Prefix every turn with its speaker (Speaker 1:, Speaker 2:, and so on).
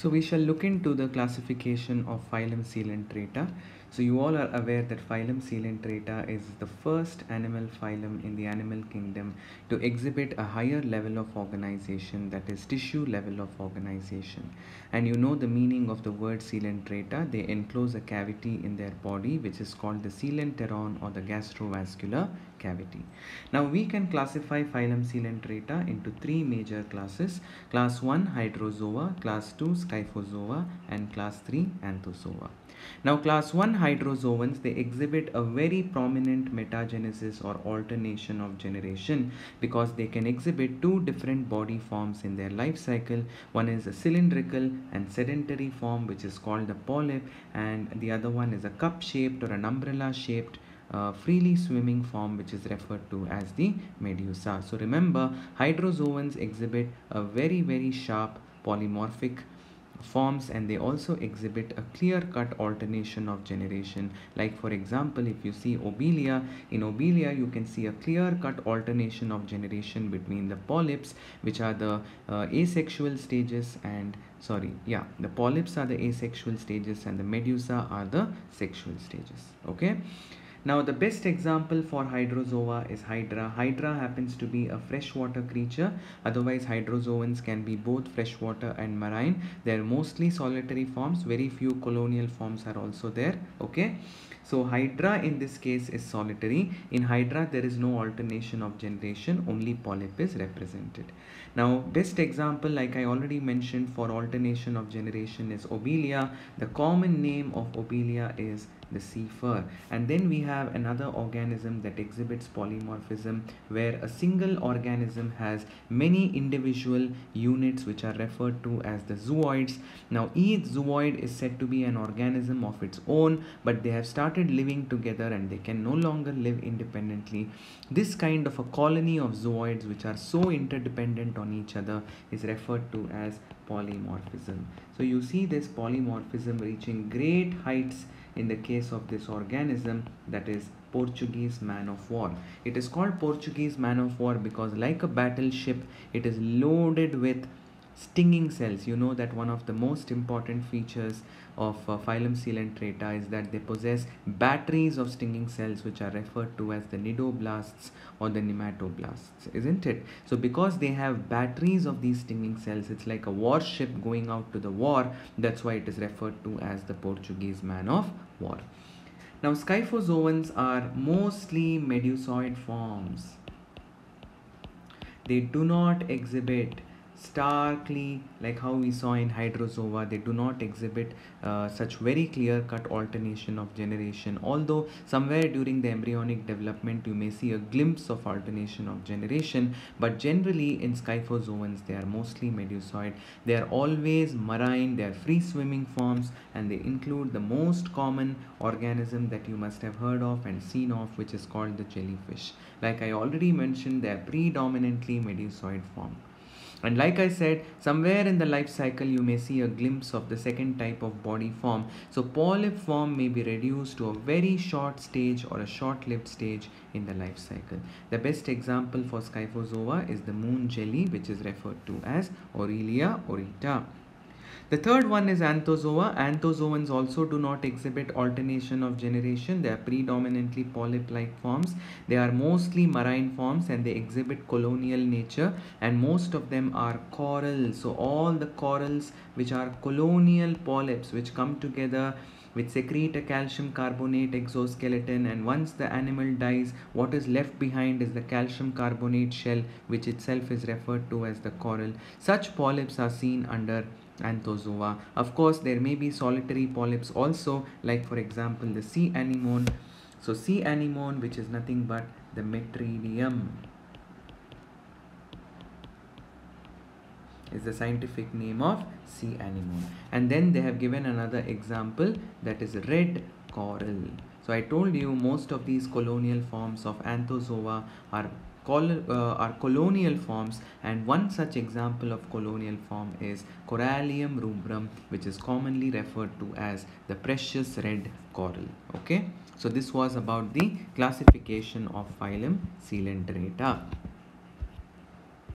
Speaker 1: So we shall look into the classification of phylum Coelenterata. So you all are aware that phylum Coelenterata is the first animal phylum in the animal kingdom to exhibit a higher level of organization, that is tissue level of organization. And you know the meaning of the word Coelenterata. They enclose a cavity in their body which is called the coelenteron or the gastrovascular cavity. Now we can classify phylum Coelenterata into three major classes: class 1 Hydrozoa, class 2 Scyphozoa, and class 3 Anthozoa. Now class 1 hydrozoans, they exhibit a very prominent metagenesis or alternation of generation because they can exhibit two different body forms in their life cycle. One is a cylindrical and sedentary form which is called the polyp, and the other one is a cup shaped or an umbrella shaped freely swimming form which is referred to as the medusa. So remember, hydrozoans exhibit a very sharp polymorphic forms, and they also exhibit a clear-cut alternation of generation. Like for example, if you see obelia, in obelia you can see a clear-cut alternation of generation between the polyps, which are the asexual stages, and the polyps are the asexual stages and the medusa are the sexual stages. Okay. Now the best example for hydrozoa is hydra. Hydra happens to be a freshwater creature. Otherwise hydrozoans can be both freshwater and marine. They are mostly solitary forms. Very few colonial forms are also there. Okay. So hydra in this case is solitary. In hydra there is no alternation of generation, only polyp is represented. Now best example, like I already mentioned, for alternation of generation is obelia. The common name of obelia is the sea fur. And then we have another organism that exhibits polymorphism, where a single organism has many individual units which are referred to as the zooids. Now each zooid is said to be an organism of its own, but they have started living together and they can no longer live independently. This kind of a colony of zooids which are so interdependent on each other is referred to as polymorphism. So you see this polymorphism reaching great heights in the case of this organism, that is Portuguese man of war. It is called Portuguese man of war because, like a battleship, it is loaded with stinging cells. You know that one of the most important features of phylum Coelenterata is that they possess batteries of stinging cells which are referred to as the nidoblasts or the nematoblasts, isn't it? So because they have batteries of these stinging cells, it's like a warship going out to the war. That's why it is referred to as the Portuguese man of war. Now Scyphozoans are mostly medusoid forms. They do not exhibit starkly like how we saw in hydrozoa. They do not exhibit such very clear cut alternation of generation, although somewhere during the embryonic development you may see a glimpse of alternation of generation. But generally in Scyphozoans they are mostly medusoid. They are always marine, they are free swimming forms, and they include the most common organism that you must have heard of and seen of, which is called the jellyfish. Like I already mentioned, they are predominantly medusoid form. And like I said, somewhere in the life cycle you may see a glimpse of the second type of body form. So polyp form may be reduced to a very short stage or a short-lived stage in the life cycle. The best example for Scyphozoa is the moon jelly, which is referred to as Aurelia aurita. The third one is Anthozoa. Anthozoans also do not exhibit alternation of generation. They are predominantly polyp-like forms. They are mostly marine forms and they exhibit colonial nature, and most of them are corals. So all the corals which are colonial polyps which come together, which secrete a calcium carbonate exoskeleton, and once the animal dies, what is left behind is the calcium carbonate shell, which itself is referred to as the coral. Such polyps are seen under Anthozoa. Of course, there may be solitary polyps also, like for example the sea anemone. So sea anemone, which is nothing but the Metridium, is the scientific name of sea anemone. And then they have given another example, that is red coral. So I told you most of these colonial forms of Anthozoa are colonial forms, and one such example of colonial form is Corallium rubrum, which is commonly referred to as the precious red coral. Okay, so this was about the classification of phylum Coelenterata.